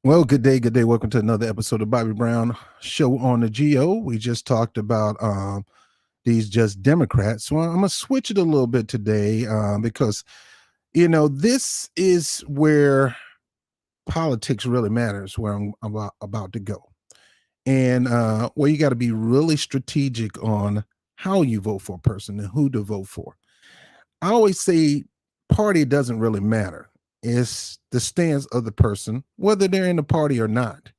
Well, good day, good day. Welcome to another episode of Bobby Brown Show on the GO. We just talked about these just Democrats. So I'm gonna switch it a little bit today because this is where politics really matters. Where I'm about to go, and where you got to be really strategic on how you vote for a person and who to vote for. I always say party doesn't really matter. It's the stance of the person, whether they're in the party or not.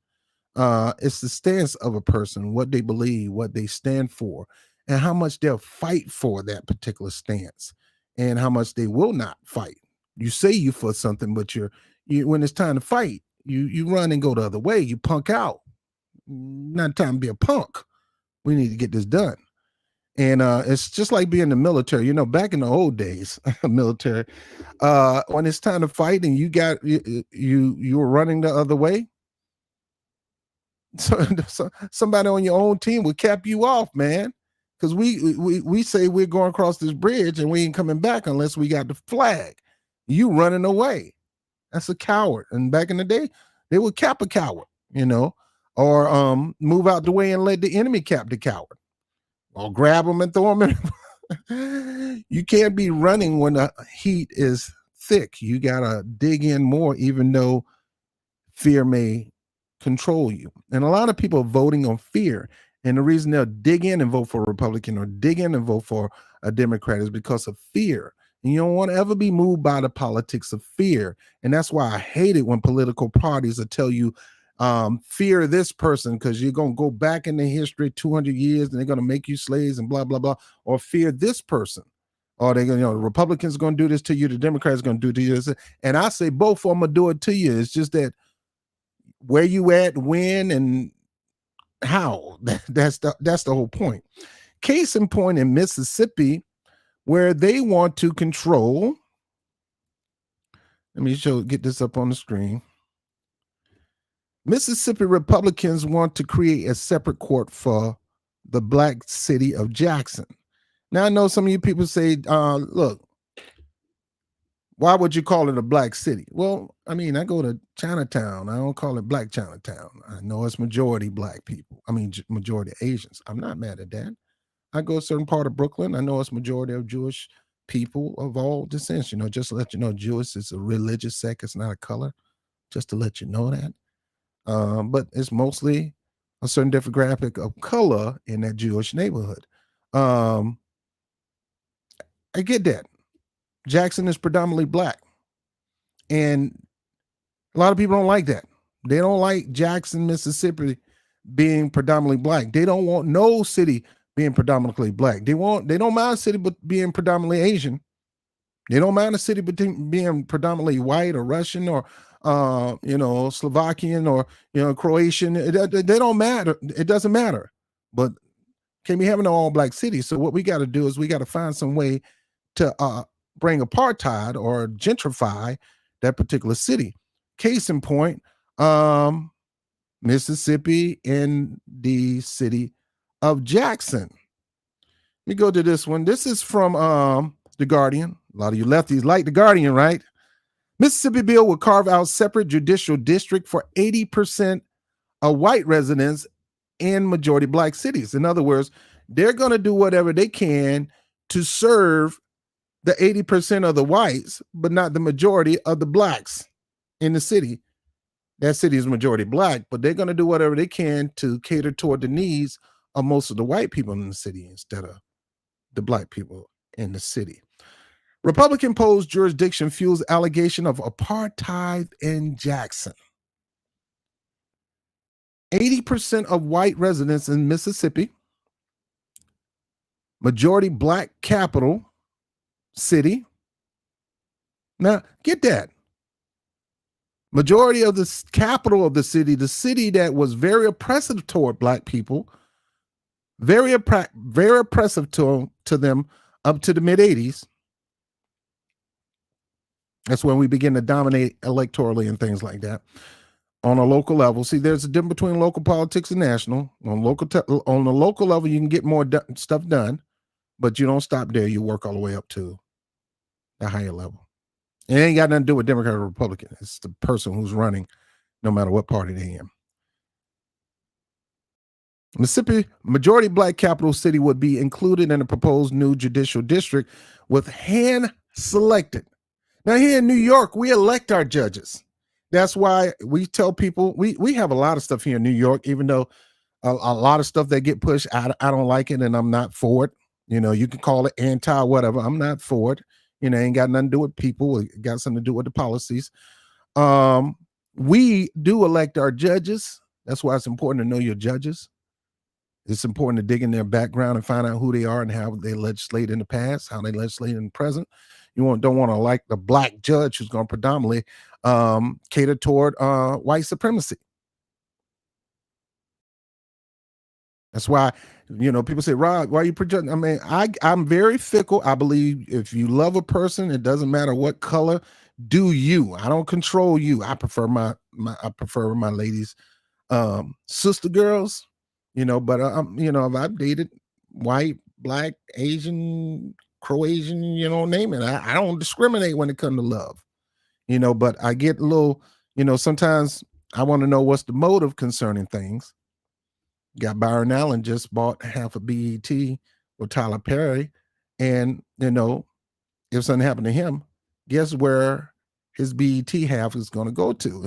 It's the stance of a person, what they believe, what they stand for, and how much they'll fight for that particular stance, and how much they will not fight. You say you for something, but you when it's time to fight, you run and go the other way. You punk out. Not time to be a punk. We need to get this done. And it's just like being in the military. Back in the old days, military, when it's time to fight and you were running the other way, so somebody on your own team would cap you off, man. Because we say we're going across this bridge and we ain't coming back unless we got the flag. You running away. That's a coward. And back in the day, they would cap a coward, or move out the way and let the enemy cap the coward. Or grab them and throw them in. You can't be running when the heat is thick. You gotta dig in more, even though fear may control you. And a lot of people are voting on fear. And the reason they'll dig in and vote for a Republican or dig in and vote for a Democrat is because of fear. And you don't want to ever be moved by the politics of fear. And that's why I hate it when political parties will tell you, fear this person because you're going to go back in the history 200 years and they're going to make you slaves and blah, blah, blah. Or fear this person. Or they're going to, the Republicans are going to do this to you. The Democrats are going to do this. And I say both of them will do it to you. It's just that where you at, when, and how. That's the whole point. Case in point in Mississippi, where they want to control. Let me get this up on the screen. Mississippi Republicans want to create a separate court for the black city of Jackson. Now, I know some of you people say, look, why would you call it a black city? Well, I mean, I go to Chinatown. I don't call it Black Chinatown. I know it's majority black people. I mean, majority Asians. I'm not mad at that. I go to a certain part of Brooklyn. I know it's majority of Jewish people of all descents. Just to let you know, Jewish is a religious sect. It's not a color. Just to let you know that. But it's mostly a certain demographic of color in that Jewish neighborhood. I get that. Jackson is predominantly black. And a lot of people don't like that. They don't like Jackson, Mississippi being predominantly black. They don't want no city being predominantly black. They don't mind a city but being predominantly Asian. They don't mind a city being predominantly white or Russian or Slovakian or Croatian. They don't matter. It doesn't matter. But can we have an all black city? So what we got to do is we got to find some way to bring apartheid or gentrify that particular city. Case in point, Mississippi in the city of Jackson. Let me go to this one. This is from The Guardian. A lot of you lefties like The Guardian, right? Mississippi bill will carve out separate judicial district for 80% of white residents in majority black cities. In other words, they're going to do whatever they can to serve the 80% of the whites, but not the majority of the blacks in the city. That city is majority black, but they're going to do whatever they can to cater toward the needs of most of the white people in the city instead of the black people in the city. Republican posed jurisdiction fuels allegation of apartheid in Jackson. 80% of white residents in Mississippi, majority black capital city. Now, get that. Majority of the capital of the city that was very oppressive toward black people, very oppressive to them up to the mid-'80s. That's when we begin to dominate electorally and things like that. On a local level, see, there's a difference between local politics and national. On the local level, you can get more stuff done, but you don't stop there. You work all the way up to the higher level. It ain't got nothing to do with Democrat or Republican. It's the person who's running no matter what party they're in. Mississippi majority black capital city would be included in a proposed new judicial district with hand selected. Now here in New York, we elect our judges. That's why we tell people we have a lot of stuff here in New York, even though a lot of stuff that get pushed, I don't like it and I'm not for it. You know, you can call it anti whatever. I'm not for it. You know, ain't got nothing to do with people. It got something to do with the policies. We do elect our judges. That's why it's important to know your judges. It's important to dig in their background and find out who they are and how they legislate in the past, how they legislate in the present. Don't want to like the black judge who's going to predominantly cater toward white supremacy. That's why, people say, Rod, why are you projecting? I mean, I'm very fickle. I believe if you love a person, it doesn't matter what color, do you. I don't control you. I prefer my ladies, sister girls, but if I've dated white, black, Asian, Croatian, name it. I don't discriminate when it comes to love, but I get a little, sometimes I want to know what's the motive concerning things. Got Byron Allen just bought half of BET with Tyler Perry. And, if something happened to him, guess where his BET half is going to go to?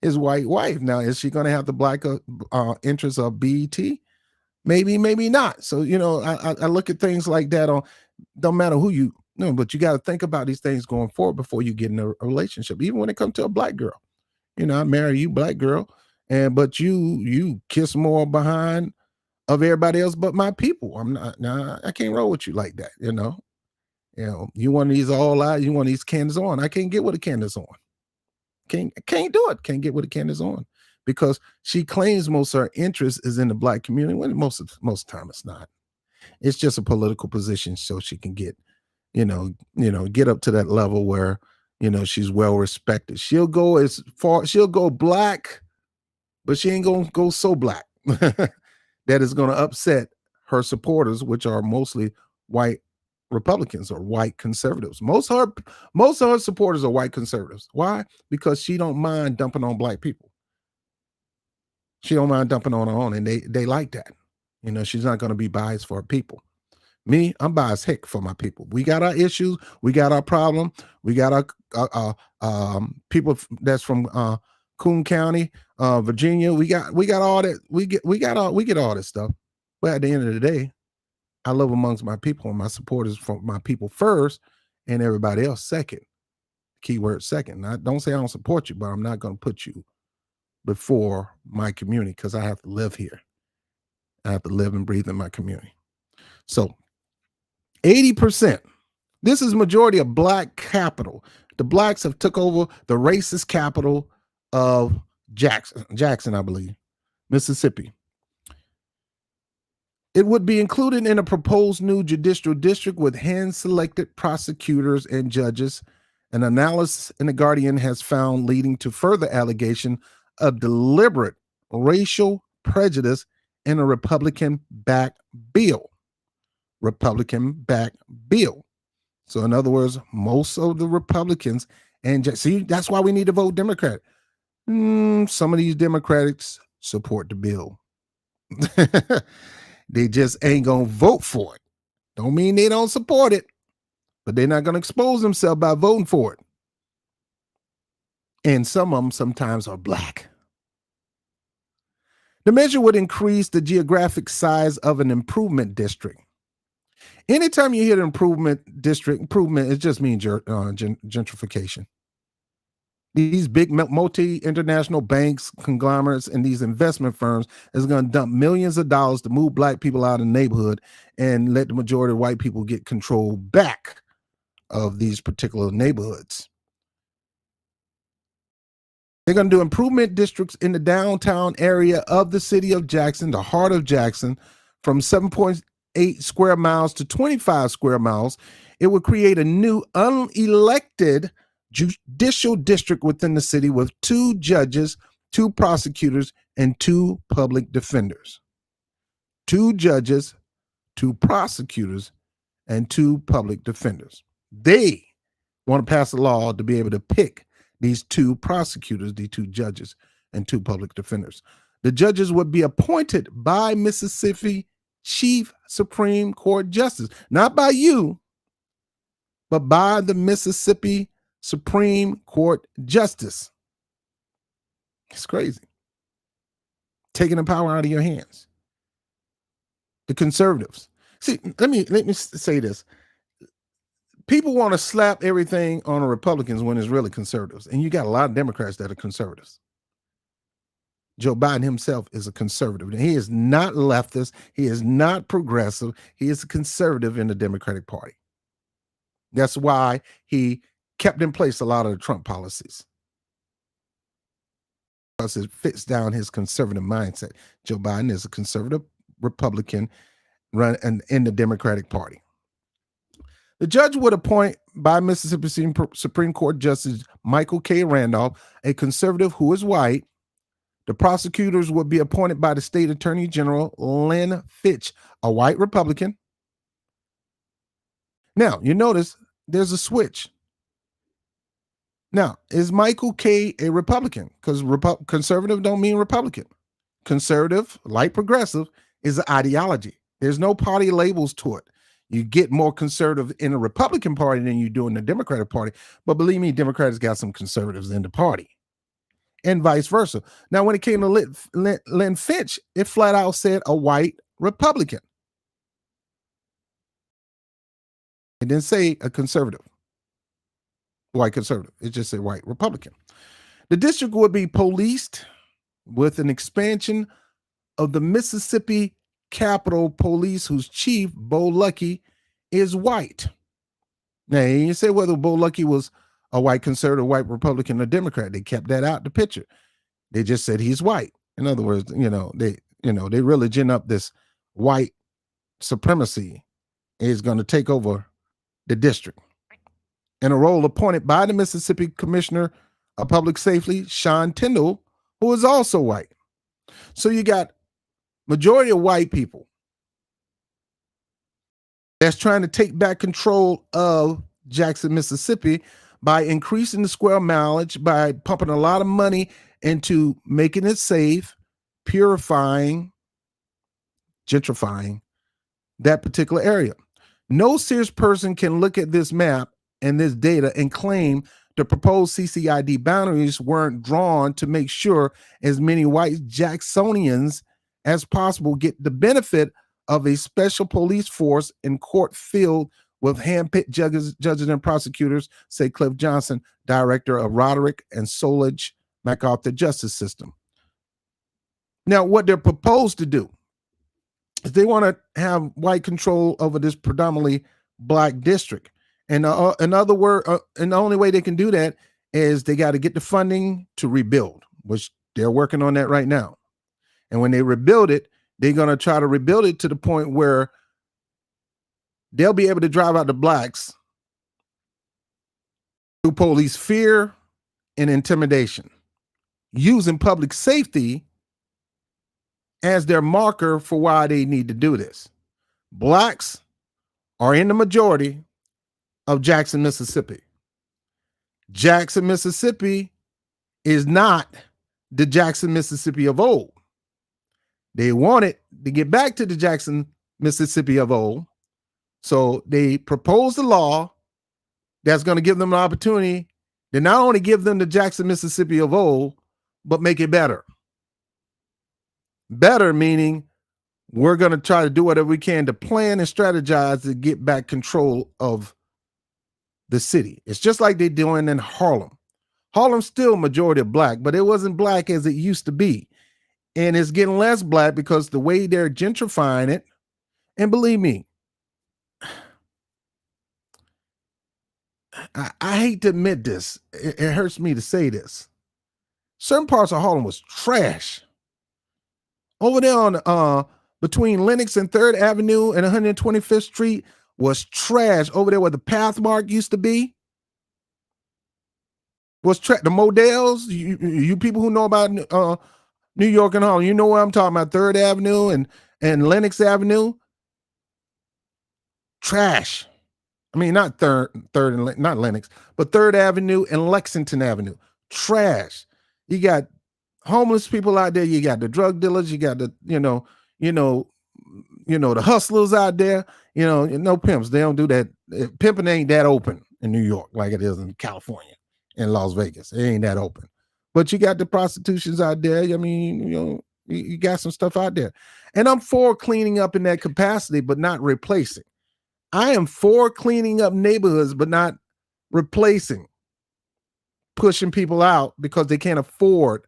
His white wife. Now, is she going to have the black interest of BET? Maybe, maybe not. So, I look at things like that don't matter who you know, but you got to think about these things going forward before you get in a relationship, even when it comes to a black girl. I marry you, black girl. But you kiss more behind of everybody else but my people. I'm not. Nah, I can't roll with you like that. You want these all out. You want these Candace on. I can't get with a Candace on. Can't do it. Can't get with a Candace on because she claims most of her interest is in the black community. When most of the time it's not. It's just a political position so she can get, get up to that level where she's well respected. She'll go as far. She'll go black. But she ain't gonna go so black that is gonna upset her supporters, which are mostly white Republicans or white conservatives. Most of her supporters are white conservatives. Why? Because she don't mind dumping on black people. She don't mind dumping on her own, and they like that. She's not gonna be biased for her people. Me, I'm biased heck for my people. We got our issues, we got our problem, we got our people that's from Coon County, Virginia. We got all that. We get all this stuff. But at the end of the day, I love amongst my people and my supporters from my people first, and everybody else second. Keyword second. I don't say I don't support you, but I'm not going to put you before my community because I have to live here. I have to live and breathe in my community. So 80%. This is majority of black capital. The blacks have took over the racist capital of Jackson, I believe, Mississippi. It would be included in a proposed new judicial district with hand-selected prosecutors and judges. An analysis in The Guardian has found leading to further allegation of deliberate racial prejudice in a Republican-backed bill. So in other words, most of the Republicans, and see, that's why we need to vote Democrat. Some of these Democrats support the bill. They just ain't gonna vote for it. Don't mean they don't support it, but they're not gonna expose themselves by voting for it. And some of them sometimes are black. The measure would increase the geographic size of an improvement district. Anytime you hear an improvement district, improvement, it just means gentrification. These big multi-international banks, conglomerates, and these investment firms is going to dump millions of dollars to move black people out of the neighborhood and let the majority of white people get control back of these particular neighborhoods. They're going to do improvement districts in the downtown area of the city of Jackson, the heart of Jackson, from 7.8 square miles to 25 square miles. It would create a new unelected judicial district within the city with 2 judges, 2 prosecutors, and 2 public defenders. 2 judges, 2 prosecutors, and 2 public defenders. They want to pass a law to be able to pick these 2 prosecutors, these 2 judges, and 2 public defenders. The judges would be appointed by Mississippi Chief Supreme Court Justice, not by you, but by the Mississippi Supreme Court Justice. It's crazy. Taking the power out of your hands. The conservatives. See, let me say this. People want to slap everything on the Republicans when it's really conservatives. And you got a lot of Democrats that are conservatives. Joe Biden himself is a conservative. And he is not leftist. He is not progressive. He is a conservative in the Democratic Party. That's why he kept in place a lot of the Trump policies. Because it fits down his conservative mindset. Joe Biden is a conservative Republican run in the Democratic Party. The judge would appoint by Mississippi Supreme Court Justice Michael K. Randolph, a conservative who is white. The prosecutors would be appointed by the state attorney general, Lynn Fitch, a white Republican. Now, you notice there's a switch. Now, is Michael K. a Republican? Because conservative don't mean Republican. Conservative, like progressive, is an ideology. There's no party labels to it. You get more conservative in the Republican Party than you do in the Democratic Party. But believe me, Democrats got some conservatives in the party. And vice versa. Now, when it came to Lynn Fitch, it flat out said a white Republican. It didn't say a conservative. White conservative. It just said white Republican. The district would be policed with an expansion of the Mississippi Capitol Police, whose chief, Bo Luckey, is white. Now, you say whether Bo Luckey was a white conservative, white Republican, or Democrat. They kept that out the picture. They just said he's white. In other words, they really gin up this white supremacy is going to take over the district. In a role appointed by the Mississippi Commissioner of Public Safety, Sean Tindall, who is also white. So you got majority of white people that's trying to take back control of Jackson, Mississippi by increasing the square mileage, by pumping a lot of money into making it safe, purifying, gentrifying that particular area. No serious person can look at this map and this data and claim the proposed CCID boundaries weren't drawn to make sure as many white Jacksonians as possible get the benefit of a special police force in court filled with hand-picked judges and prosecutors, say Cliff Johnson, director of Roderick and Soulage MacArthur Justice System. Now, what they're proposed to do is they want to have white control over this predominantly black district. And in other words, and the only way they can do that is they got to get the funding to rebuild, which they're working on that right now. And when they rebuild it, they're going to try to rebuild it to the point where they'll be able to drive out the blacks through police fear and intimidation, using public safety as their marker for why they need to do this. Blacks are in the majority of Jackson, Mississippi. Jackson, Mississippi is not the Jackson, Mississippi of old. They wanted to get back to the Jackson, Mississippi of old. So they proposed a law that's going to give them an opportunity to not only give them the Jackson, Mississippi of old, but make it better. Better meaning we're going to try to do whatever we can to plan and strategize to get back control of the city. It's just like they're doing in Harlem. Harlem's still majority of black, but it wasn't black as it used to be. And it's getting less black because the way they're gentrifying it, and believe me, I hate to admit this. It hurts me to say this. Certain parts of Harlem was trash. Over there on between Lenox and 3rd Avenue and 125th Street was trash. Over there where the Pathmark used to be was trash. The Models, you people who know about New York and Harlem, you know what I'm talking about. 3rd Avenue and Lenox Avenue. Trash. I mean, not not Lenox, but 3rd Avenue and Lexington Avenue. Trash. You got Homeless people out there, you got the drug dealers, you got the, the hustlers out there, no pimps. They don't do that. Pimping ain't that open in New York like it is in California and Las Vegas. It ain't that open. But you got the prostitutions out there. I mean, you got some stuff out there. And I'm for cleaning up in that capacity, but not replacing. I am for cleaning up neighborhoods, but not replacing, pushing people out because they can't afford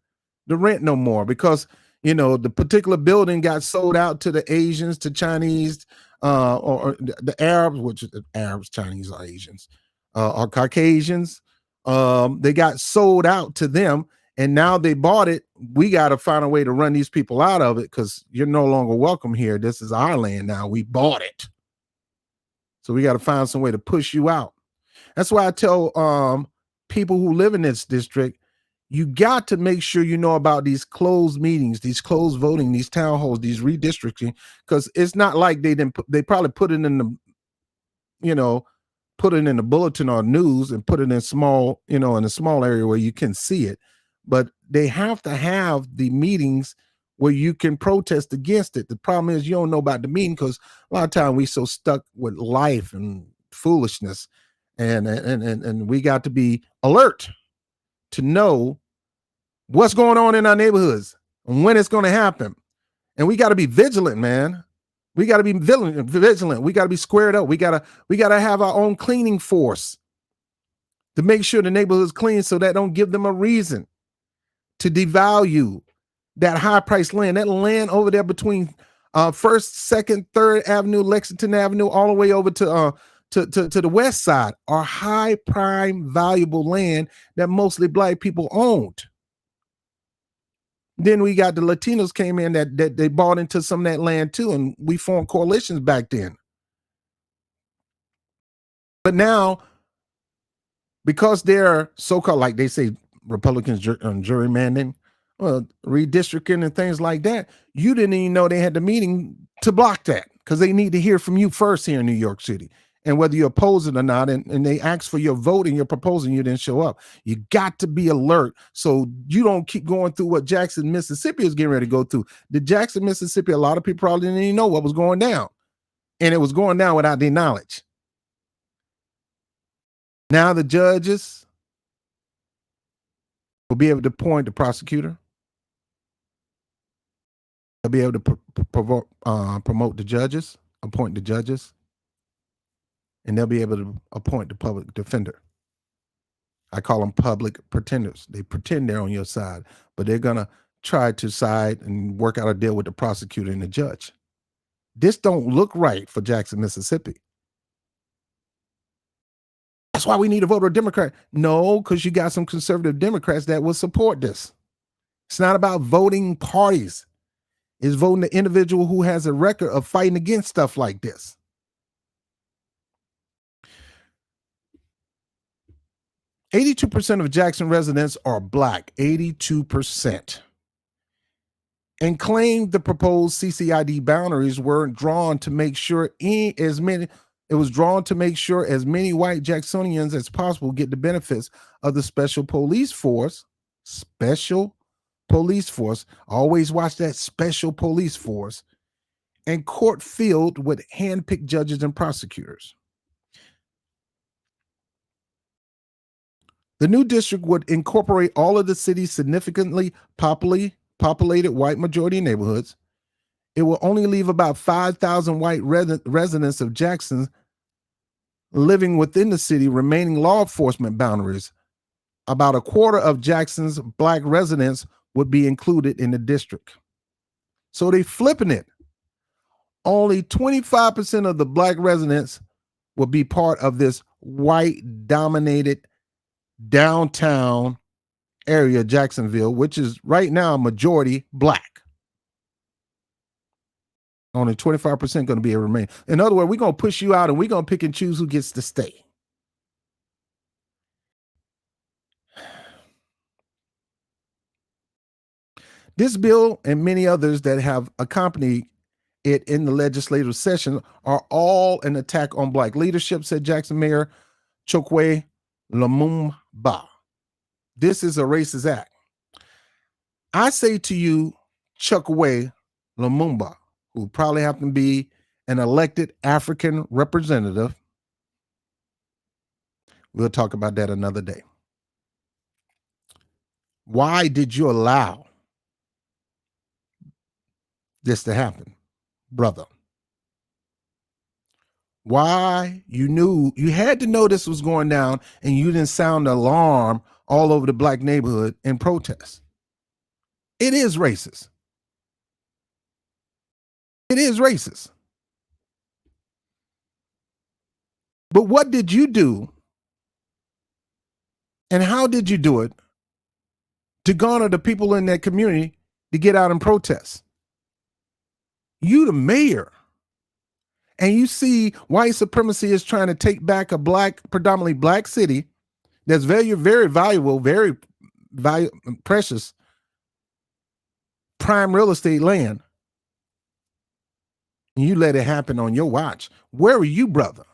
the rent no more, because the particular building got sold out to the Asians, to Chinese, or the Arabs, which Arabs, Chinese, or Asians, or Caucasians. They got sold out to them, and now they bought it. We got to find a way to run these people out of it, because you're no longer welcome here. This is our land now. We bought it. So we got to find some way to push you out. That's why I tell people who live in this district, you got to make sure you know about these closed meetings, these closed voting, these town halls, these redistricting, because it's not like they probably put it in the, put it in the bulletin or news and put it in small, in a small area where you can see it. But they have to have the meetings where you can protest against it. The problem is you don't know about the meeting, because a lot of times we so stuck with life and foolishness, and we got to be alert to know what's going on in our neighborhoods and when it's going to happen. And we got to be vigilant, man. We got to be vigilant. We got to be squared up. We got to have our own cleaning force to make sure the neighborhood's clean, so that don't give them a reason to devalue that high price land. That land over there between 1st, 2nd, 3rd Avenue, Lexington Avenue, all the way over to the west side, are high prime valuable land that mostly Black people owned. Then we got the Latinos came in that they bought into some of that land too, and we formed coalitions back then. But now, because they're so-called, like they say, Republicans gerrymandering, redistricting and things like that, you didn't even know they had the meeting to block that, because they need to hear from you first here in New York City. And whether you oppose it or not, and they ask for your vote and your proposal, you didn't show up. You got to be alert so you don't keep going through what Jackson, Mississippi is getting ready to go through. The Jackson, Mississippi, a lot of people probably didn't even know what was going down. And it was going down without their knowledge. Now the judges will be able to appoint the prosecutor. They'll be able to promote the judges, appoint the judges. And they'll be able to appoint the public defender. I call them public pretenders. They pretend they're on your side, but they're going to try to side and work out a deal with the prosecutor and the judge. This don't look right for Jackson, Mississippi. That's why we need to vote a Democrat. No, because you got some conservative Democrats that will support this. It's not about voting parties. It's voting the individual who has a record of fighting against stuff like this. 82% of Jackson residents are Black, 82%, and claimed the proposed CCID boundaries weren't drawn to make sure as many white Jacksonians as possible get the benefits of the special police force. Special police force. Always watch that special police force. And court filled with handpicked judges and prosecutors. The new district would incorporate all of the city's significantly populated white majority neighborhoods. It will only leave about 5,000 white residents of Jackson living within the city, remaining law enforcement boundaries. About a quarter of Jackson's Black residents would be included in the district. So they flipping it. Only 25% of the Black residents will be part of this white-dominated downtown area, Jacksonville, which is right now majority Black. Only 25% going to be a remain. In other words, we're going to push you out and we're going to pick and choose who gets to stay. This bill and many others that have accompanied it in the legislative session are all an attack on Black leadership, said Jackson Mayor Chokwe Lumumba. This is a racist act. I say to you, Chokwe Lumumba, who probably happen to be an elected African representative. We'll talk about that another day. Why did you allow this to happen, brother? Why you knew you had to know this was going down and you didn't sound the alarm all over the black neighborhood in protest? It is racist. It is racist. But what did you do and how did you do it to garner the people in that community to get out and protest? You the mayor. And you see white supremacy is trying to take back a predominantly black city that's very, very valuable, very precious prime real estate land. And you let it happen on your watch. Where were you, brother?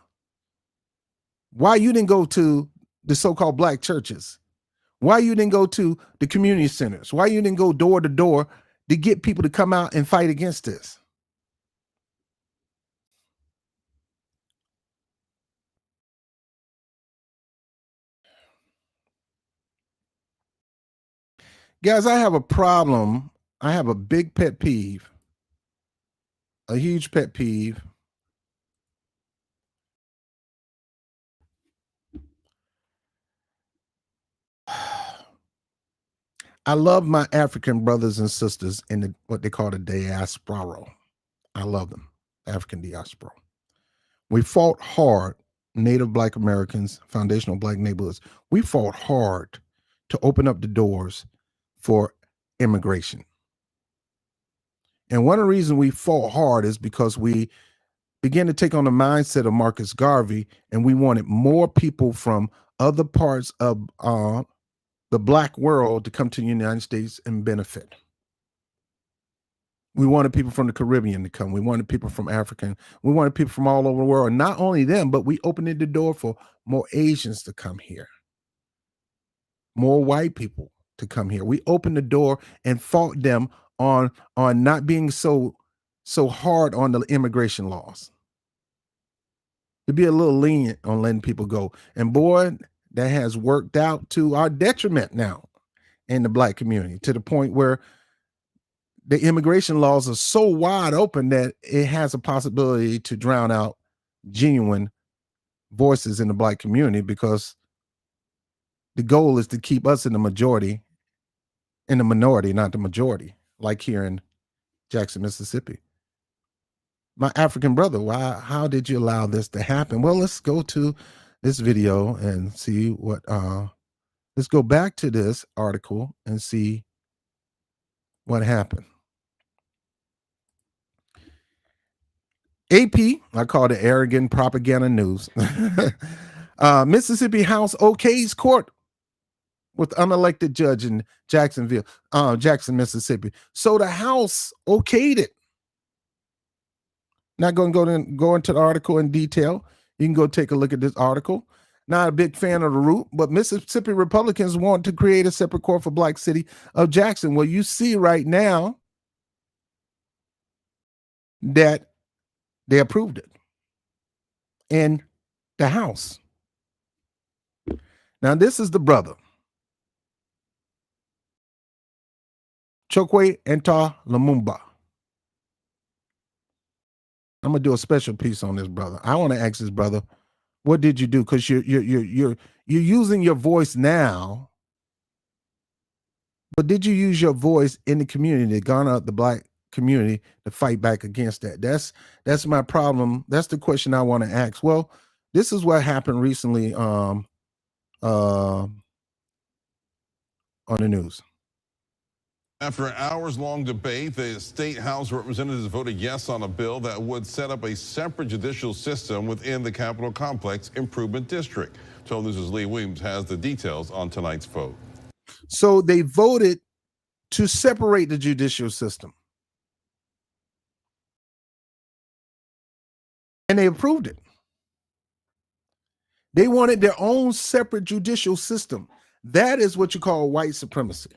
Why you didn't go to the so-called black churches? Why you didn't go to the community centers? Why you didn't go door to door to get people to come out and fight against this? Guys, I have a problem. I have a big pet peeve, a huge pet peeve. I love my African brothers and sisters in what they call the diaspora. I love them, African diaspora. We fought hard, Native Black Americans, foundational Black neighborhoods. We fought hard to open up the doors for immigration. And one of the reasons we fought hard is because we began to take on the mindset of Marcus Garvey, and we wanted more people from other parts of the black world to come to the United States and benefit. We wanted people from the Caribbean to come. We wanted people from Africa. We wanted people from all over the world. And not only them, but we opened the door for more Asians to come here, more white people to come here. We opened the door and fought them on not being so hard on the immigration laws, to be a little lenient on letting people go. And boy, that has worked out to our detriment now in the black community, to the point where the immigration laws are so wide open that it has a possibility to drown out genuine voices in the black community, because the goal is to keep us in the minority, not the majority, like here in Jackson, Mississippi. My African brother, how did you allow this to happen? Well, let's go to this video and see what, let's go back to this article and see what happened. AP, I call it arrogant propaganda news. Mississippi House okays court with unelected judge in Jackson, Mississippi. So the House okayed it. Not going to go into the article in detail. You can go take a look at this article. Not a big fan of the route, but Mississippi Republicans want to create a separate court for Black city of Jackson. Well, you see right now that they approved it in the House. Now, this is the brother, Chokwe Lumumba. I'm gonna do a special piece on this brother. I want to ask this brother, what did you do? Because you're using your voice now, but did you use your voice in the community to garner up the Black community to fight back against that? That's my problem. That's the question I want to ask. Well, this is what happened recently on the news. After an hours-long debate, the State House of Representatives voted yes on a bill that would set up a separate judicial system within the Capitol Complex Improvement District. 12 News' Lee Williams has the details on tonight's vote. So they voted to separate the judicial system, and they approved it. They wanted their own separate judicial system. That is what you call white supremacy.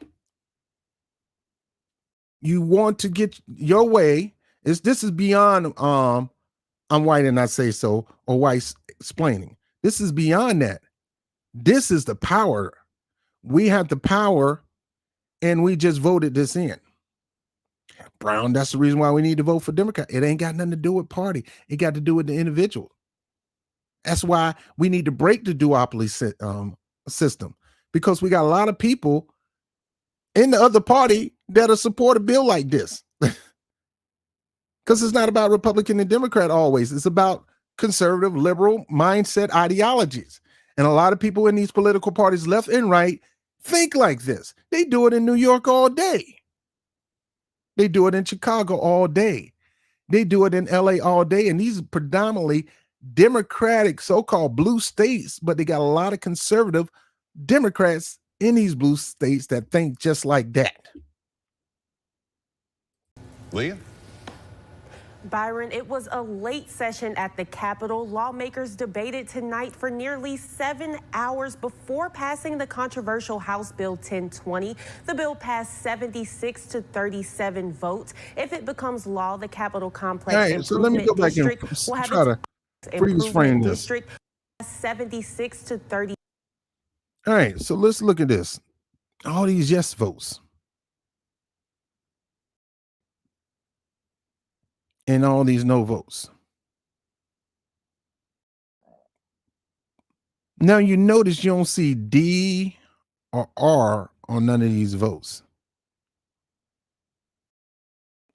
you want to get your way. This is beyond I'm white and I say so, or white explaining. This is beyond that. This is the power. We have the power, and we just voted this in. Brown, that's the reason why we need to vote for Democrat. It ain't got nothing to do with party. It got to do with the individual. That's why we need to break the duopoly system, because we got a lot of people in the other party that'll support a bill like this. Because it's not about Republican and Democrat always. It's about conservative, liberal mindset ideologies. And a lot of people in these political parties, left and right, think like this. They do it in New York all day. They do it in Chicago all day. They do it in LA all day. And these are predominantly Democratic so-called blue states, but they got a lot of conservative Democrats in these blue states that think just like that. Leah? Byron, it was a late session at the Capitol. Lawmakers debated tonight for nearly 7 hours before passing the controversial House Bill 1020. The bill passed 76 to 37 votes. If it becomes law, the Capitol Complex So let me go back and try to freeze frame this. 76 to 30. All right, so let's look at this. All these yes votes. And all these no votes. Now you notice you don't see D or R on none of these votes.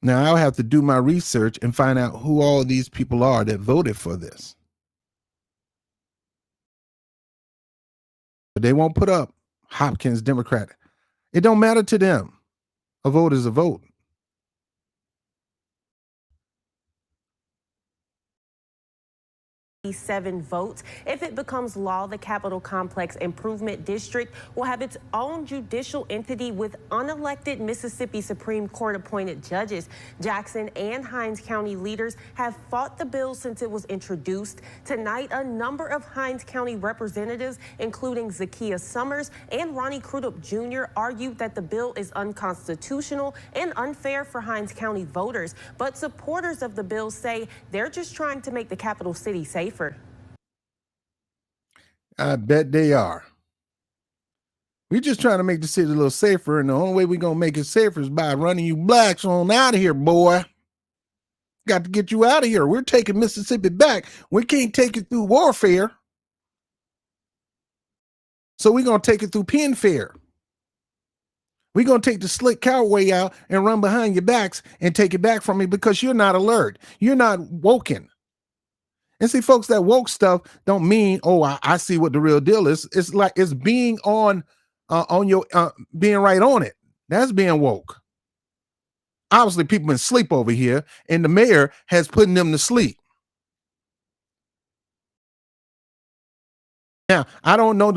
Now I'll have to do my research and find out who all these people are that voted for this. But they won't put up Hopkins Democrat. It don't matter to them. A vote is a vote. Votes. If it becomes law, the Capitol Complex Improvement District will have its own judicial entity with unelected Mississippi Supreme Court appointed judges. Jackson and Hinds County leaders have fought the bill since it was introduced. Tonight, a number of Hinds County representatives, including Zakiya Summers and Ronnie Crudup Jr., argued that the bill is unconstitutional and unfair for Hinds County voters. But supporters of the bill say they're just trying to make the capital city safer. I bet they are. We're just trying to make the city a little safer, and the only way we're going to make it safer is by running you blacks on out of here, boy. Got to get you out of here. We're taking Mississippi back. We can't take it through warfare. So we're going to take it through pen fair. We're going to take the slick cow way out and run behind your backs and take it back from you because you're not alert. You're not woken. And see, folks, that woke stuff don't mean, oh, I see what the real deal is. It's like it's being on your being right on it. That's being woke. Obviously, people been asleep over here, and the mayor has put them to sleep. Now, I don't know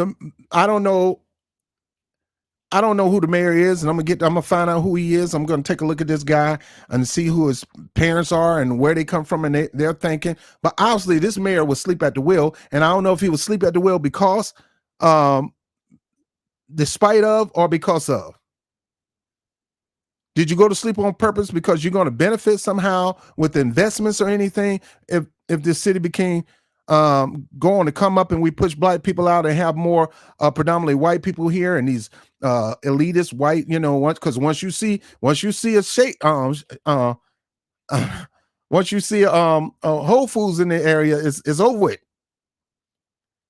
who the mayor is, and I'm gonna find out who he is. I'm gonna take a look at this guy and see who his parents are and where they come from and they're thinking. But obviously, this mayor was asleep at the wheel, and I don't know if he was asleep at the wheel because, despite of, or because of. Did you go to sleep on purpose because you're going to benefit somehow with investments or anything? If this city became going to come up and we push black people out and have more predominantly white people here and these elitist white, because once you see a shake, once you see a Whole Foods in the area, is over with.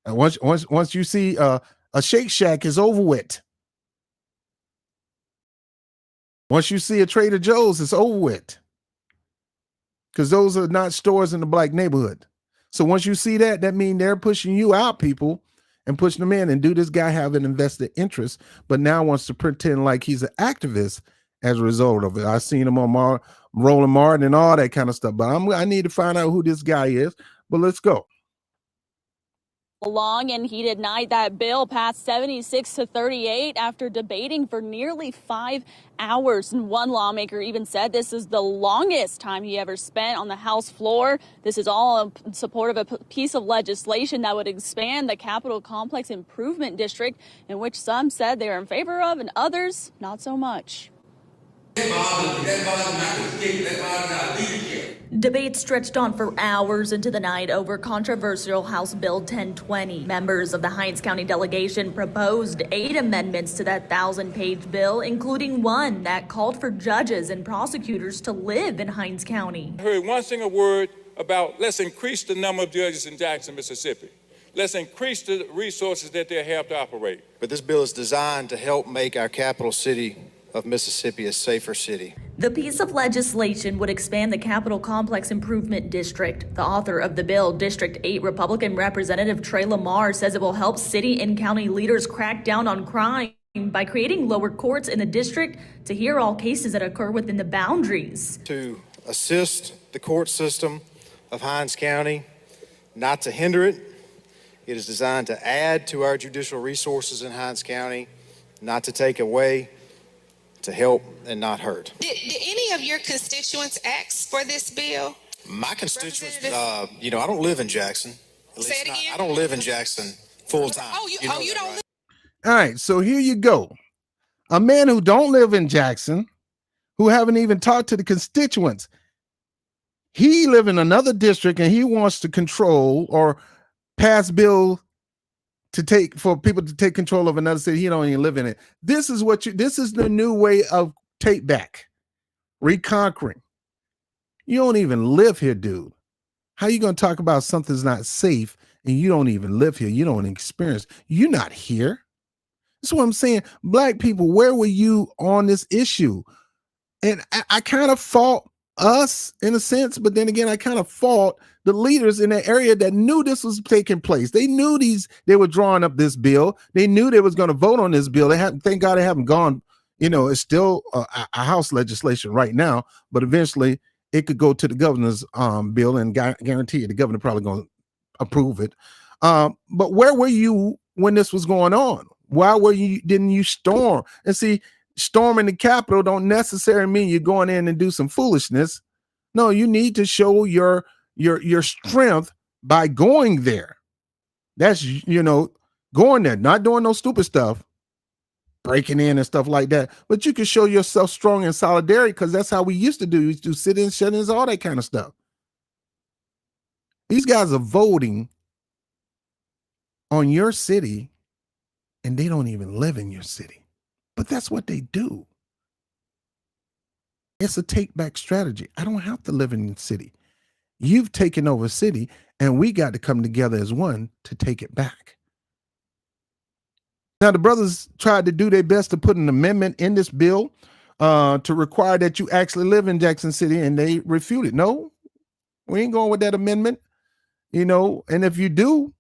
And once you see a Shake Shack, is over with. Once you see a Trader Joe's, it's over with. Because those are not stores in the black neighborhood. So once you see that means they're pushing you out, people, and pushing them in. And do this guy have an invested interest, but now wants to pretend like he's an activist as a result of it? I've seen him on Roland Martin and all that kind of stuff. But I need to find out who this guy is. But let's go. Long and heated night. That bill passed 76 to 38 after debating for nearly 5 hours. And one lawmaker even said this is the longest time he ever spent on the House floor. This is all in support of a piece of legislation that would expand the Capitol Complex Improvement District, in which some said they are in favor of and others not so much. Debate stretched on for hours into the night over controversial House Bill 1020. Members of the Hinds County delegation proposed 8 amendments to that 1,000-page bill, including one that called for judges and prosecutors to live in Hinds County. I heard one single word about let's increase the number of judges in Jackson, Mississippi. Let's increase the resources that they have to operate. But this bill is designed to help make our capital city of Mississippi a safer city. The piece of legislation would expand the Capitol Complex Improvement District. The author of the bill, District 8 Republican Representative Trey Lamar, says it will help city and county leaders crack down on crime by creating lower courts in the district to hear all cases that occur within the boundaries. To assist the court system of Hinds County, not to hinder it. It is designed to add to our judicial resources in Hinds County, not to take away, to help and not hurt. Did any of your constituents ask for this bill? My constituents, I don't live in Jackson. Say it again? I don't live in Jackson full time. Oh, you know don't that, right? live. All right, so here you go. A man who don't live in Jackson, who haven't even talked to the constituents. He live in another district and he wants to control or pass bill for people to take control of another city. He don't even live in it. This is the new way of take back, reconquering. You don't even live here, dude. How you going to talk about something's not safe and you don't even live here? You don't experience. You're not here. That's what I'm saying. Black people, where were you on this issue? And I kind of fault us in a sense, but then again, I kind of fault the leaders in that area that knew this was taking place. They knew they were drawing up this bill. They knew they was going to vote on this bill. Thank God they haven't gone, it's still a House legislation right now, but eventually it could go to the governor's bill and guarantee the governor probably going to approve it. But where were you when this was going on? Why didn't you storm? And see, storming the Capitol don't necessarily mean you're going in and do some foolishness. No, you need to show your strength by going there. That's, going there, not doing no stupid stuff, breaking in and stuff like that. But you can show yourself strong in solidarity because that's how we used to do. We used to sit-ins, shut-ins, all that kind of stuff. These guys are voting on your city and they don't even live in your city. But that's what they do. It's a take back strategy. I don't have to live in the city. You've taken over a city and we got to come together as one to take it back. Now, the brothers tried to do their best to put an amendment in this bill to require that you actually live in Jackson City, and they refuted. No, we ain't going with that amendment, and if you do,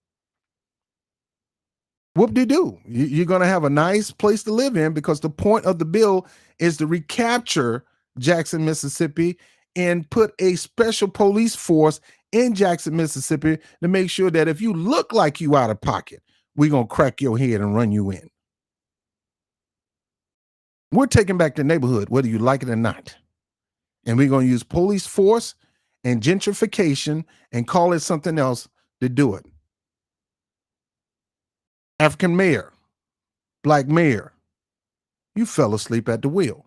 whoop-de-doo. You're going to have a nice place to live in because the point of the bill is to recapture Jackson, Mississippi, and put a special police force in Jackson, Mississippi to make sure that if you look like you out of pocket, we're going to crack your head and run you in. We're taking back the neighborhood, whether you like it or not. And we're going to use police force and gentrification and call it something else to do it. African mayor, black mayor, you fell asleep at the wheel.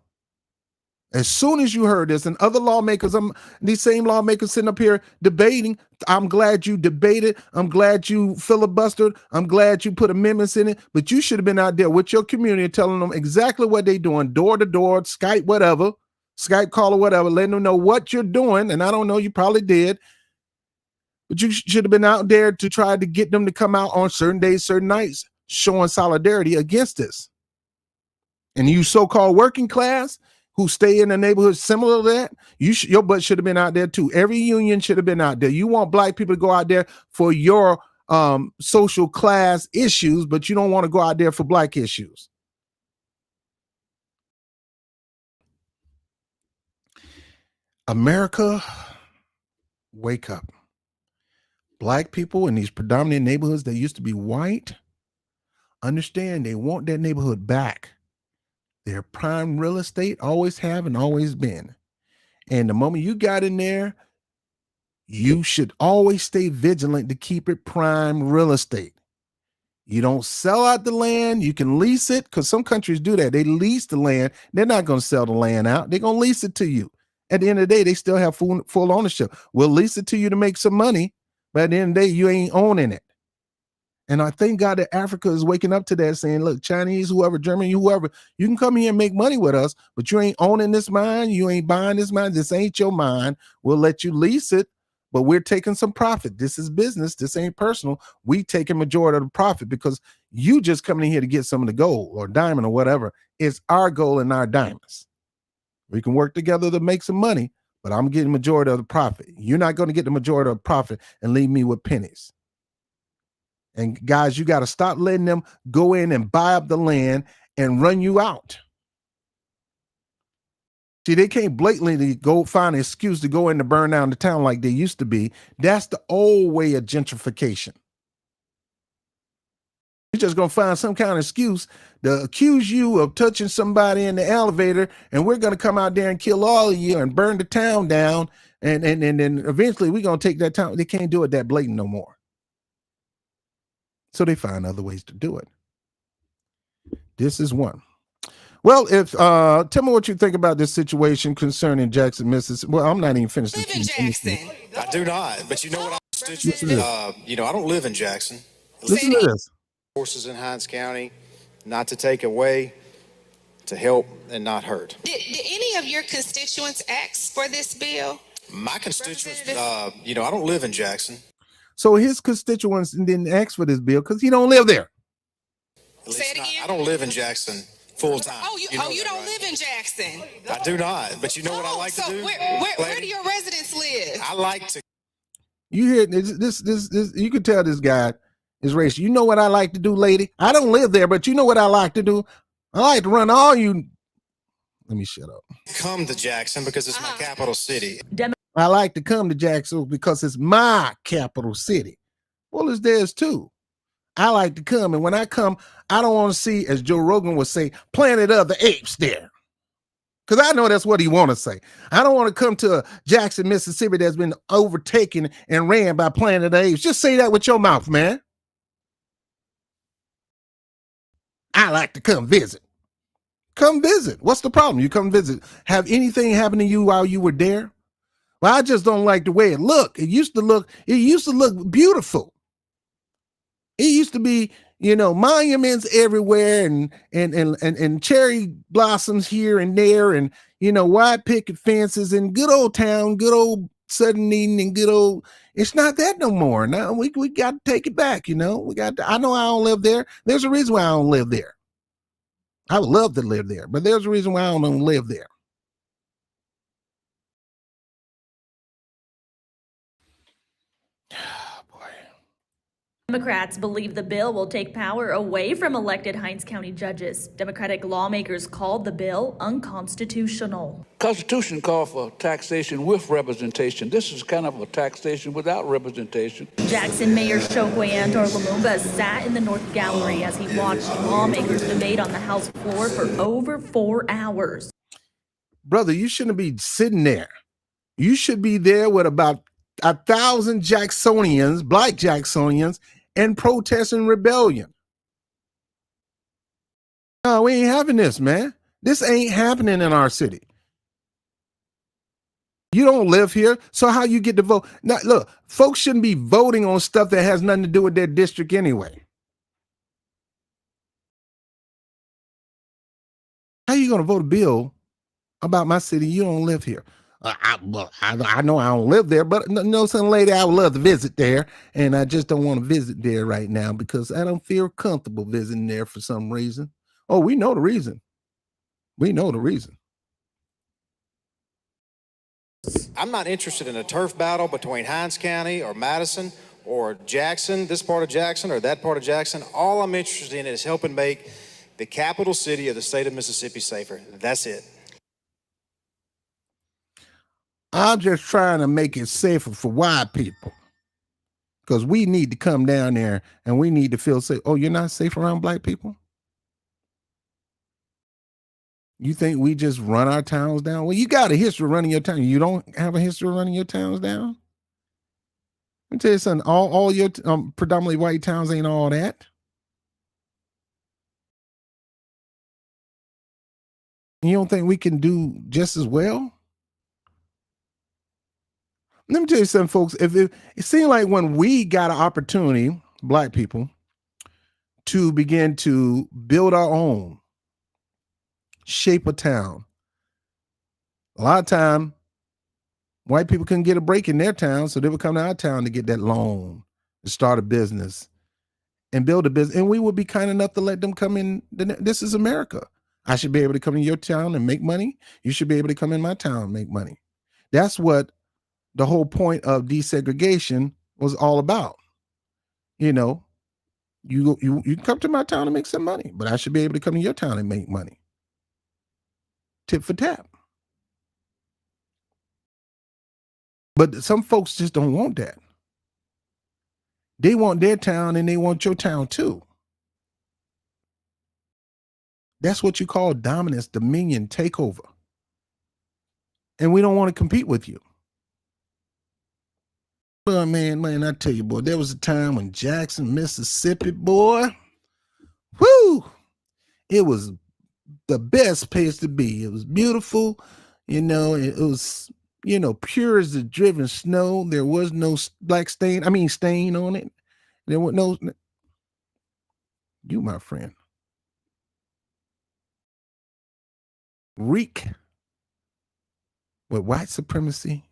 As soon as you heard this, and other lawmakers, these same lawmakers sitting up here debating, I'm glad you debated. I'm glad you filibustered. I'm glad you put amendments in it. But you should have been out there with your community telling them exactly what they're doing, door to door, Skype, whatever, Skype call or whatever, letting them know what you're doing. And I don't know, you probably did. But you should have been out there to try to get them to come out on certain days, certain nights, showing solidarity against this. And you so-called working class who stay in a neighborhood similar to that, your butt should have been out there too. Every union should have been out there. You want black people to go out there for your social class issues, but you don't want to go out there for black issues. America, wake up. Black people in these predominant neighborhoods that used to be white, understand they want their neighborhood back. They're prime real estate, always have and always been. And the moment you got in there, you should always stay vigilant to keep it prime real estate. You don't sell out the land. You can lease it, because some countries do that. They lease the land. They're not going to sell the land out. They're going to lease it to you. At the end of the day, they still have full ownership. We'll lease it to you to make some money, but at the end of the day, you ain't owning it. And I thank God that Africa is waking up to that, saying, look, Chinese, whoever, Germany, whoever, you can come here and make money with us, but you ain't owning this mine. You ain't buying this mine. This ain't your mine. We'll let you lease it, but we're taking some profit. This is business. This ain't personal. We take a majority of the profit, because you just coming in here to get some of the gold or diamond or whatever. It's our gold and our diamonds. We can work together to make some money, but I'm getting majority of the profit. You're not going to get the majority of the profit and leave me with pennies. And guys, you got to stop letting them go in and buy up the land and run you out. See, they can't blatantly go find an excuse to go in to burn down the town like they used to be. That's the old way of gentrification. You're just going to find some kind of excuse to accuse you of touching somebody in the elevator, and we're going to come out there and kill all of you and burn the town down, and then eventually we're going to take that town. They can't do it that blatant no more. So they find other ways to do it. This is one. Well, if tell me what you think about this situation concerning Jackson, Mississippi. Well, I'm not even finished. Live in Jackson. I do not, but you know what? I don't live in Jackson. Listen to this. Forces in Hinds County, not to take away, to help and not hurt. Did any of your constituents ask for this bill? My constituents, I don't live in Jackson. So his constituents didn't ask for this bill because he don't live there. Say it again. I don't live in Jackson full time. You don't live in Jackson. I do not, but you know what I like to do? Where do your residents live? I like to. You hear this? You can tell this guy is racist. You know what I like to do, lady? I don't live there, but you know what I like to do? I like to run all you. Let me shut up. Come to Jackson because it's my capital city. I like to come to Jackson because it's my capital city. Well, it's theirs too. I like to come, and when I come, I don't want to see, as Joe Rogan would say, Planet of the Apes there. Because I know that's what he want to say. I don't want to come to Jackson, Mississippi that's been overtaken and ran by Planet of the Apes. Just say that with your mouth, man. I like to come visit. Come visit. What's the problem? You come visit. Have anything happen to you while you were there? Well, I just don't like the way it looked. It used to look beautiful. It used to be, monuments everywhere and cherry blossoms here and there and, white picket fences and good old town, good old Southern Eden and good old, it's not that no more. Now we got to take it back. I know I don't live there. There's a reason why I don't live there. I would love to live there, but there's a reason why I don't live there. Democrats believe the bill will take power away from elected Hinds County judges. Democratic lawmakers called the bill unconstitutional. Constitution called for taxation with representation. This is kind of a taxation without representation. Jackson Mayor Chokwe Andor Lumumba sat in the North Gallery as he watched lawmakers debate on the House floor for over 4 hours. Brother, you shouldn't be sitting there. You should be there with about 1,000 Jacksonians, black Jacksonians, and protest and rebellion. No, we ain't having this, man. This ain't happening in our city. You don't live here, so how you get to vote? Now, look, folks shouldn't be voting on stuff that has nothing to do with their district anyway. How you going to vote a bill about my city? You don't live here. I know I don't live there, but some lady, I would love to visit there, and I just don't want to visit there right now because I don't feel comfortable visiting there for some reason. Oh, we know the reason. We know the reason. I'm not interested in a turf battle between Hinds County or Madison or Jackson, this part of Jackson or that part of Jackson. All I'm interested in is helping make the capital city of the state of Mississippi safer. That's it. I'm just trying to make it safer for white people because we need to come down there and we need to feel safe. Oh, you're not safe around black people? You think we just run our towns down? Well, you got a history of running your town. You don't have a history of running your towns down? Let me tell you something. All your predominantly white towns ain't all that. You don't think we can do just as well? Let me tell you something, folks. If it seemed like when we got an opportunity, black people, to begin to build our own, shape a town, a lot of time, white people couldn't get a break in their town, so they would come to our town to get that loan, to start a business and build a business. And we would be kind enough to let them come in. This is America. I should be able to come in your town and make money. You should be able to come in my town and make money. That's what the whole point of desegregation was all about. You know, you can come to my town and make some money, but I should be able to come to your town and make money. Tip for tap. But some folks just don't want that. They want their town and they want your town too. That's what you call dominance, dominion, takeover. And we don't want to compete with you. Well, man, I tell you, boy, there was a time when Jackson, Mississippi, boy, whoo, it was the best place to be. It was beautiful. You know, it was, you know, pure as the driven snow. There was no stain on it. There was no, you, my friend, reek with white supremacy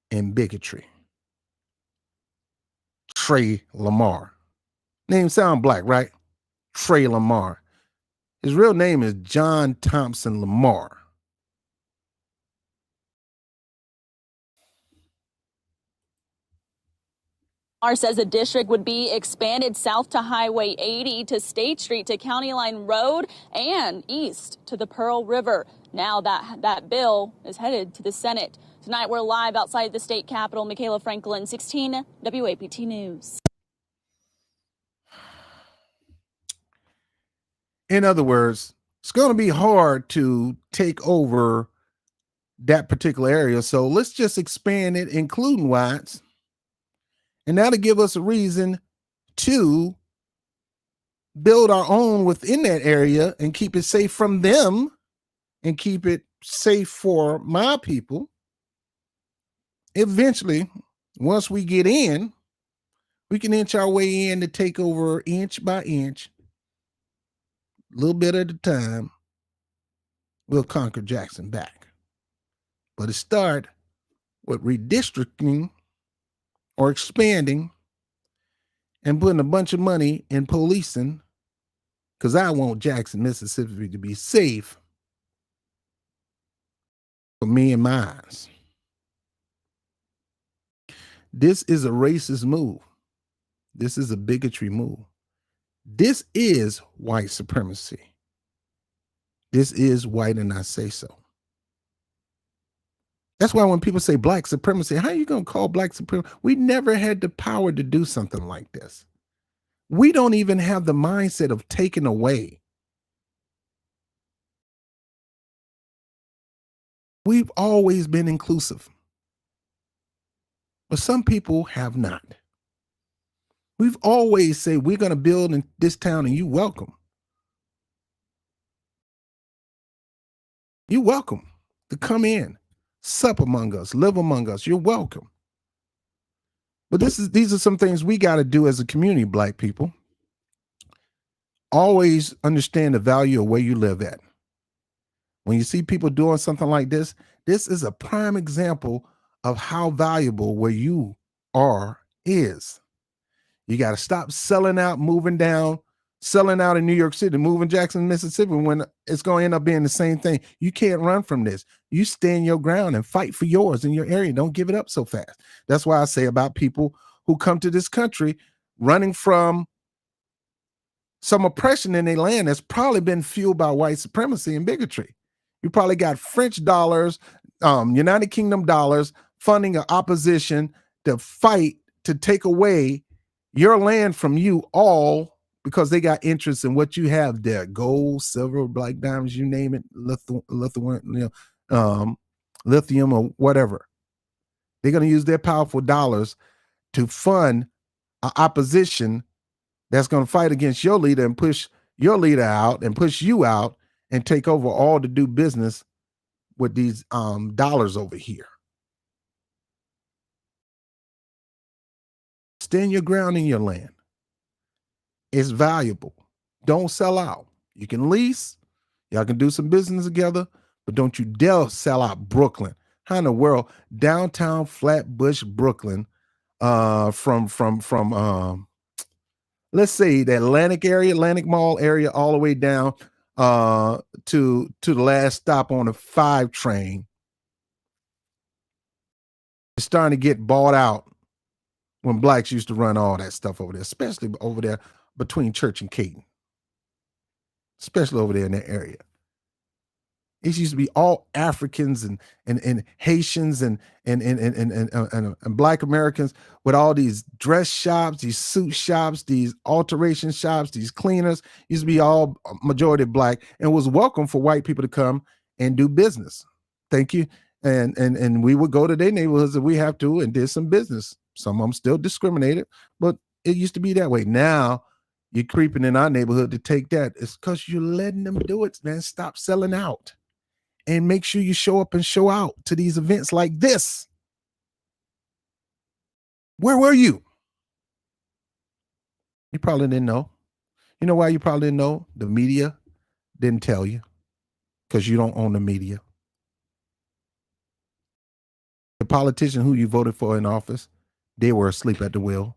and bigotry. Trey Lamar. Name sound black, right? Trey Lamar. His real name is John Thompson Lamar. Lamar says the district would be expanded south to Highway 80 to State Street to County Line Road and east to the Pearl River. Now that bill is headed to the Senate. Tonight we're live outside the state capitol. Michaela Franklin, 16 WAPT News. In other words, it's going to be hard to take over that particular area. So let's just expand it, including whites. And that'll give us a reason to build our own within that area and keep it safe from them and keep it safe for my people. Eventually, once we get in, we can inch our way in to take over inch by inch, a little bit at a time. We'll conquer Jackson back. But it starts with redistricting or expanding and putting a bunch of money in policing, because I want Jackson, Mississippi to be safe for me and mine. This is a racist move. This is a bigotry move. This is white supremacy. This is white and I say so. That's why when people say black supremacy, how are you going to call black supremacy? We never had the power to do something like this. We don't even have the mindset of taking away. We've always been inclusive. But some people have not. We've always said we're going to build in this town and you welcome. You're welcome to come in, sup among us, live among us. You're welcome. But these are some things we got to do as a community, black people. Always understand the value of where you live at. When you see people doing something like this is a prime example of how valuable where you are is. You got to stop selling out, moving down, selling out in New York City, moving Jackson, Mississippi, when it's going to end up being the same thing. You can't run from this. You stand your ground and fight for yours in your area. Don't give it up so fast. That's why I say about people who come to this country running from some oppression in their land that's probably been fueled by white supremacy and bigotry. You probably got French dollars, United Kingdom dollars, funding an opposition to fight to take away your land from you all because they got interest in what you have there. Gold, silver, black diamonds, you name it, lithium or whatever. They're going to use their powerful dollars to fund an opposition that's going to fight against your leader and push your leader out and push you out and take over all to do business with these dollars over here. Stand your ground in your land. It's valuable. Don't sell out. You can lease. Y'all can do some business together, but don't you dare sell out Brooklyn. How in the world? Downtown Flatbush, Brooklyn, from let's say the Atlantic Mall area, all the way down to the last stop on the 5 train. It's starting to get bought out when blacks used to run all that stuff over there, especially over there between Church and Caton, especially over there in that area. It used to be all Africans and Haitians and Black Americans with all these dress shops, these suit shops, these alteration shops, these cleaners. Used to be all majority Black, and was welcome for white people to come and do business. Thank you. And we would go to their neighborhoods if we have to and did some business. Some of them still discriminated, but it used to be that way. Now you're creeping in our neighborhood to take that. It's because you're letting them do it, man. Stop selling out. And make sure you show up and show out to these events like this. Where were you? You probably didn't know. You know why you probably didn't know? The media didn't tell you, because you don't own the media. The politician who you voted for in office, they were asleep at the wheel.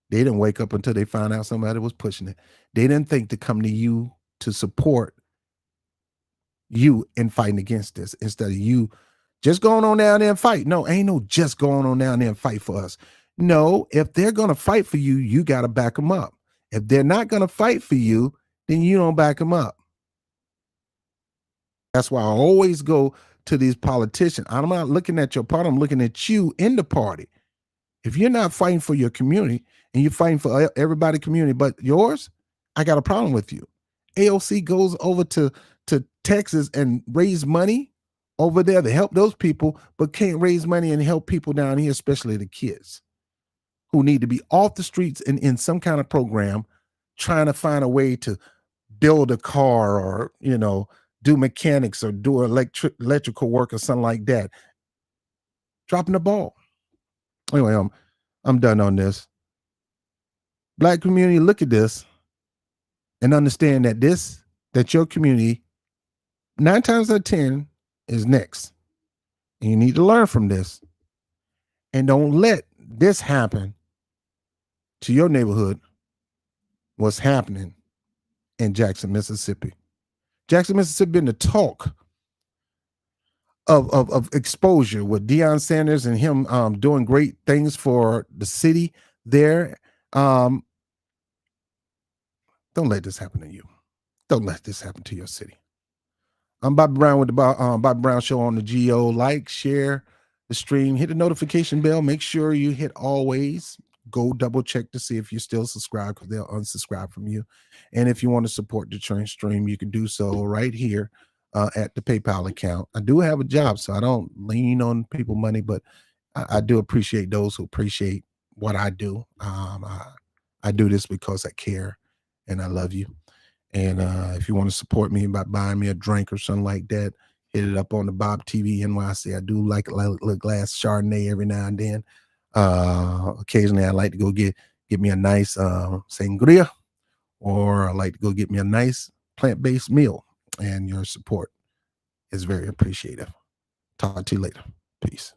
They didn't wake up until they found out somebody was pushing it. They didn't think to come to you to support you in fighting against this, instead of you just going on down there and fight. No, ain't no just going on down there and fight for us. No, if they're going to fight for you, you got to back them up. If they're not going to fight for you, then you don't back them up. That's why I always go to these politicians. I'm not looking at your party. I'm looking at you in the party. If you're not fighting for your community and you're fighting for everybody's community but yours, I got a problem with you. AOC goes over to Texas and raise money over there to help those people, but can't raise money and help people down here, especially the kids who need to be off the streets and in some kind of program, trying to find a way to build a car or, do mechanics or do electrical work or something like that. Dropping the ball. Anyway, I'm done on this. Black community, look at this and understand that your community 9 times out of 10 is next. And you need to learn from this. And don't let this happen to your neighborhood, what's happening in Jackson, Mississippi. Jackson, Mississippi been the talk of exposure with Deion Sanders and him doing great things for the city there. Don't let this happen to you. Don't let this happen to your city. I'm Bobby Brown with the Bobby Brown Show on the GO. Like, share the stream, hit the notification bell. Make sure you hit always. Go double check to see if you still subscribe, because they'll unsubscribe from you. And if you want to support the train stream, you can do so right here at the PayPal account. I do have a job, so I don't lean on people money, but I do appreciate those who appreciate what I do. I do this because I care and I love you. And if you want to support me by buying me a drink or something like that, hit it up on the Bob TV NYC. I do like a little glass Chardonnay every now and then. Occasionally I like to go get me a nice sangria, or I like to go get me a nice plant-based meal, and your support is very appreciative. Talk to you later. Peace.